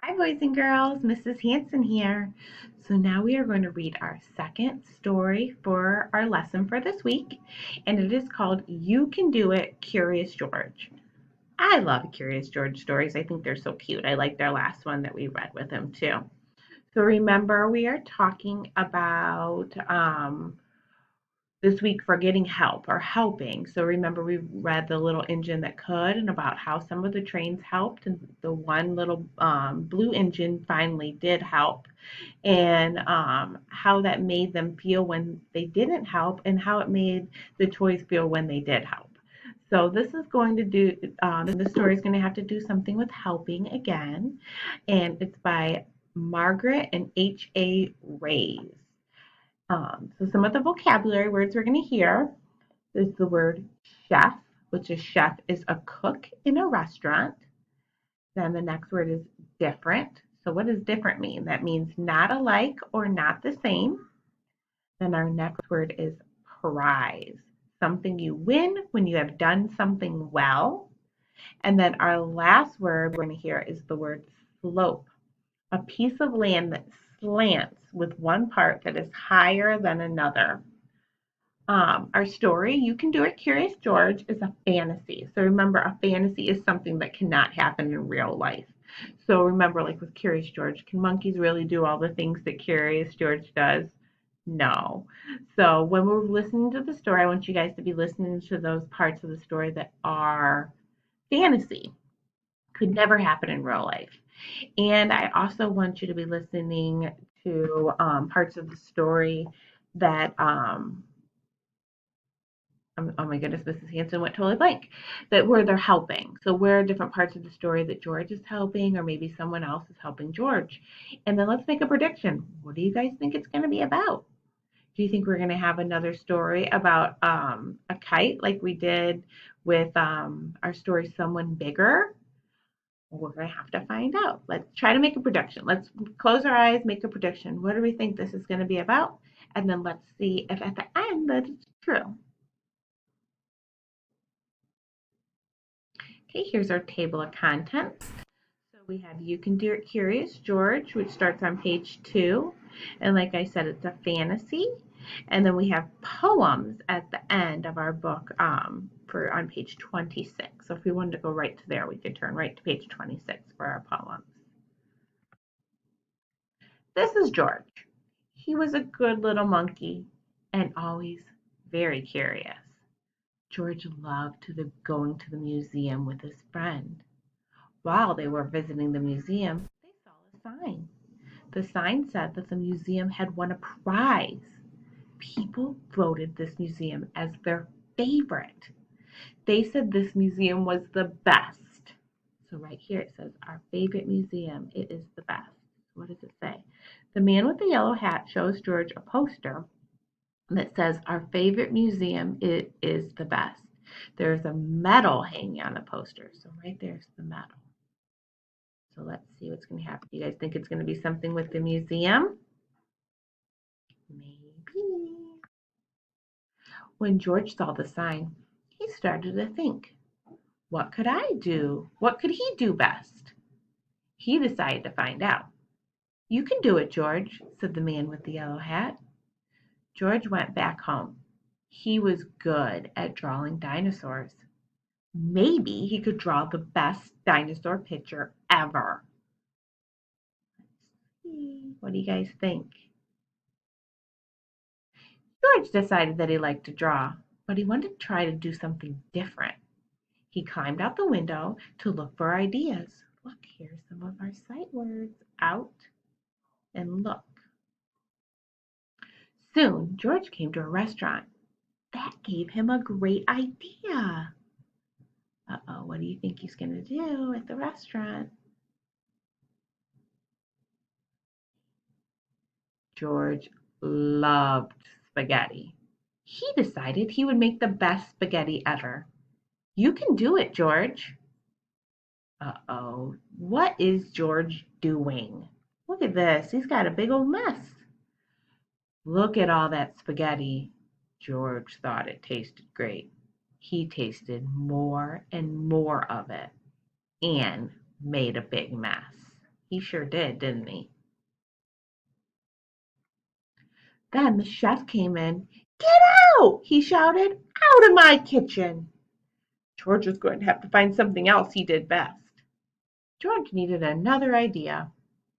Hi, boys and girls. Mrs. Hanson here. So now we are going to read our second story for our lesson for this week, and it is called You Can Do It, Curious George. I love Curious George stories. I think they're so cute. I liked our last one that we read with him too. So remember, we are talking about this week for getting help or helping. So remember, we read The Little Engine That Could and about how some of the trains helped, and the one little blue engine finally did help, and how that made them feel when they didn't help, and how it made the toys feel when they did help. So this is going to do, the story is going to have to do something with helping again, and it's by Margaret and H.A. Rays. So some of the vocabulary words we're going to hear is the word chef, which is chef is a cook in a restaurant. Then the next word is different. So what does different mean? That means not alike or not the same. Then our next word is prize, something you win when you have done something well. And then our last word we're going to hear is the word slope, a piece of land that slants with one part that is higher than another. Our story, You Can Do It, Curious George, is a fantasy. So remember, a fantasy is something that cannot happen in real life. So remember, like with Curious George, can monkeys really do all the things that Curious George does? No. So when we're listening to the story, I want you guys to be listening to those parts of the story that are fantasy, could never happen in real life. And I also want you to be listening to parts of the story that oh my goodness, Mrs. Hanson went totally blank. That where they're helping. So where are different parts of the story that George is helping, or maybe someone else is helping George. And then let's make a prediction. What do you guys think it's going to be about? Do you think we're going to have another story about a kite like we did with our story Someone Bigger? We're going to have to find out. Let's try to make a prediction. Let's close our eyes, make a prediction. What do we think this is going to be about? And then let's see if at the end that it's true. Okay, here's our table of contents. So we have You Can Do It, Curious George, which starts on page 2. And like I said, it's a fantasy. And then we have poems at the end of our book on page 26. So if we wanted to go right to there, we could turn right to page 26 for our poems. This is George. He was a good little monkey and always very curious. George loved going to the museum with his friend. While they were visiting the museum, they saw a sign. The sign said that the museum had won a prize. People voted this museum as their favorite. They said this museum was the best. So right here it says, our favorite museum, it is the best. What does it say? The man with the yellow hat shows George a poster that says, our favorite museum, it is the best. There's a medal hanging on the poster. So right there's the medal. So let's see what's going to happen. Do you guys think it's going to be something with the museum? Maybe. When George saw the sign, he started to think, what could I do? What could he do best? He decided to find out. You can do it, George, said the man with the yellow hat. George went back home. He was good at drawing dinosaurs. Maybe he could draw the best dinosaur picture ever. Let's see. What do you guys think? George decided that he liked to draw, but he wanted to try to do something different. He climbed out the window to look for ideas. Look, here's some of our sight words. Out and look. Soon, George came to a restaurant. That gave him a great idea. Uh-oh, what do you think he's going to do at the restaurant? George loved spaghetti. He decided he would make the best spaghetti ever. You can do it, George. Uh-oh, what is George doing? Look at this, he's got a big old mess. Look at all that spaghetti. George thought it tasted great. He tasted more and more of it and made a big mess. He sure did, didn't he? Then the chef came in. Get out! He shouted. Out of my kitchen! George was going to have to find something else he did best. George needed another idea.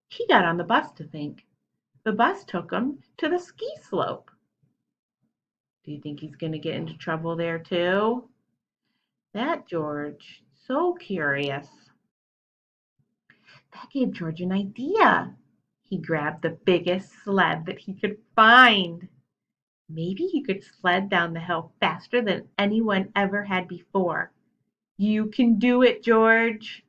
He got on the bus to think. The bus took him to the ski slope. Do you think he's going to get into trouble there too? That George, so curious. That gave George an idea. He grabbed the biggest sled that he could find. Maybe he could sled down the hill faster than anyone ever had before. You can do it, George.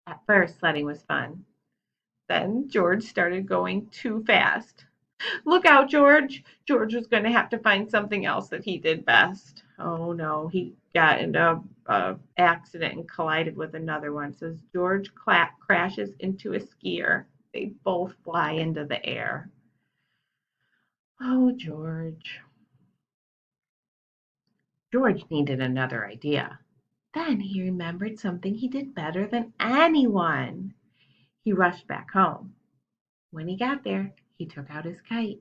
At first, sledding was fun. Then George started going too fast. Look out, George! George was going to have to find something else that he did best. Oh no, he got into a accident and collided with another one. So as George crashes into a skier, they both fly into the air. Oh, George. George needed another idea. Then he remembered something he did better than anyone. He rushed back home. When he got there, he took out his kite.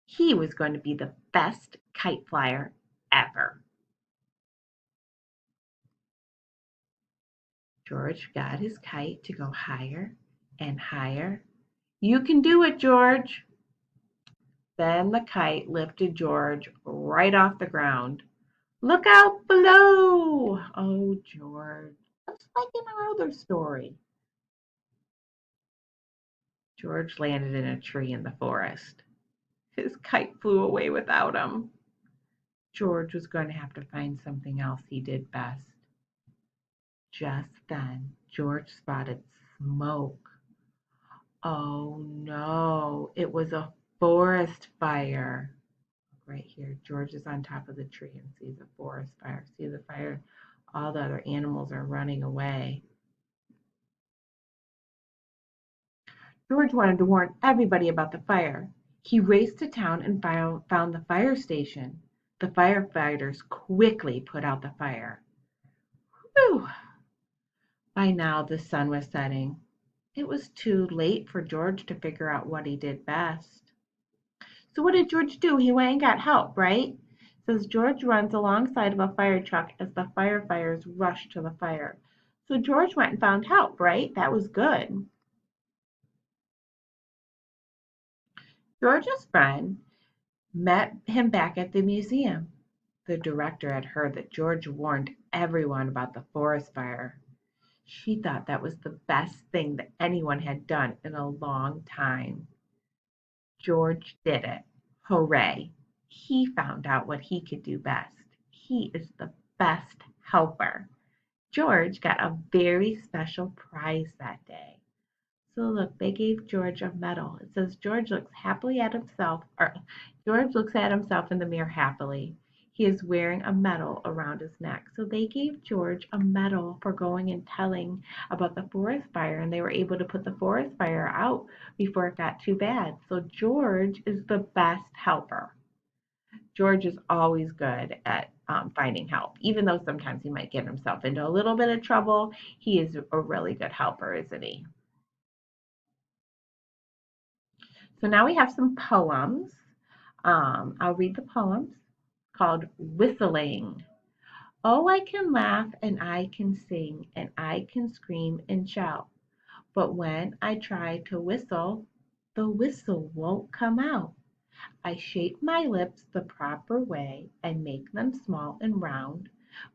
He was going to be the best kite flyer ever. George got his kite to go higher and higher. You can do it, George. Then the kite lifted George right off the ground. Look out below! Oh, George, just like in our other story. George landed in a tree in the forest. His kite flew away without him. George was going to have to find something else he did best. Just then, George spotted smoke. Oh no, it was a forest fire. Right here, George is on top of the tree and sees a forest fire. See the fire? All the other animals are running away. George wanted to warn everybody about the fire. He raced to town and found the fire station. The firefighters quickly put out the fire. Whew! By now the sun was setting. It was too late for George to figure out what he did best. So what did George do? He went and got help, right? Says George runs alongside of a fire truck as the firefighters rush to the fire. So George went and found help, right? That was good. George's friend met him back at the museum. The director had heard that George warned everyone about the forest fire. She thought that was the best thing that anyone had done in a long time. George did it. Hooray! He found out what he could do best. He is the best helper. George got a very special prize that day. So look, they gave George a medal. It says George looks happily at himself, or George looks at himself in the mirror happily. He is wearing a medal around his neck. So they gave George a medal for going and telling about the forest fire, and they were able to put the forest fire out before it got too bad. So George is the best helper. George is always good at finding help, even though sometimes he might get himself into a little bit of trouble. He is a really good helper, isn't he? So now we have some poems. I'll read the poems called Whistling. Oh, I can laugh and I can sing and I can scream and shout. But when I try to whistle, the whistle won't come out. I shape my lips the proper way and make them small and round.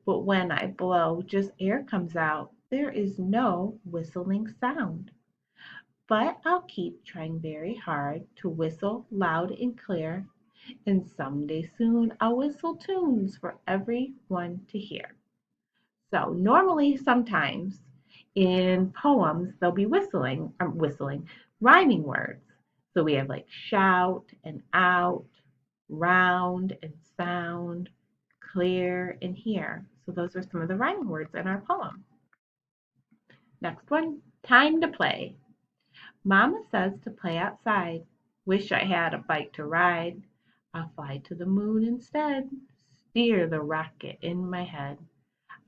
But when I blow, just air comes out. There is no whistling sound. But I'll keep trying very hard to whistle loud and clear, and someday soon I'll whistle tunes for everyone to hear. So normally, sometimes in poems, they'll be whistling, rhyming words. So we have like shout and out, round and sound, clear and hear. So those are some of the rhyming words in our poem. Next one, time to play. Mama says to play outside. Wish I had a bike to ride. I'll fly to the moon instead. Steer the rocket in my head.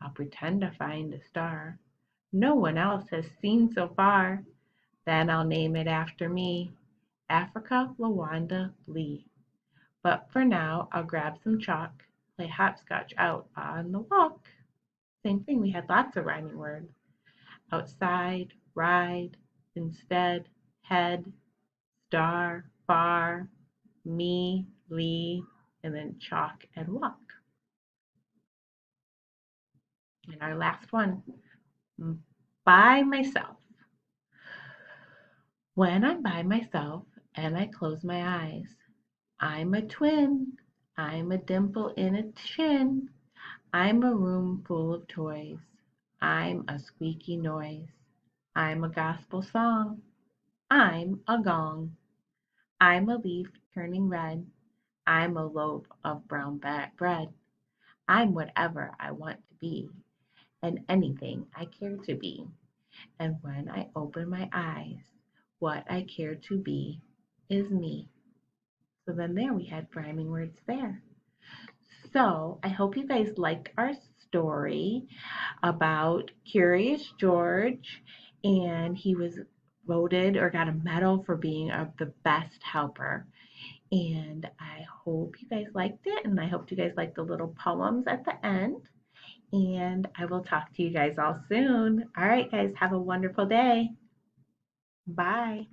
I'll pretend to find a star. no one else has seen so far. Then I'll name it after me, Africa Lawanda Lee. But for now, I'll grab some chalk, play hopscotch out on the walk. Same thing, we had lots of rhyming words. Outside, ride, instead, head, star, far, me, Lee, and then chalk and walk. And our last one, by myself. When I'm by myself and I close my eyes, I'm a twin. I'm a dimple in a chin. I'm a room full of toys. I'm a squeaky noise. I'm a gospel song. I'm a gong. I'm a leaf turning red. I'm a loaf of brown bread. I'm whatever I want to be and anything I care to be. And when I open my eyes, what I care to be is me. So then there we had rhyming words there. So I hope you guys liked our story about Curious George, and he was voted or got a medal for being the best helper. And I hope you guys liked it, and I hope you guys liked the little poems at the end. And I will talk to you guys all soon. All right, guys, have a wonderful day. Bye.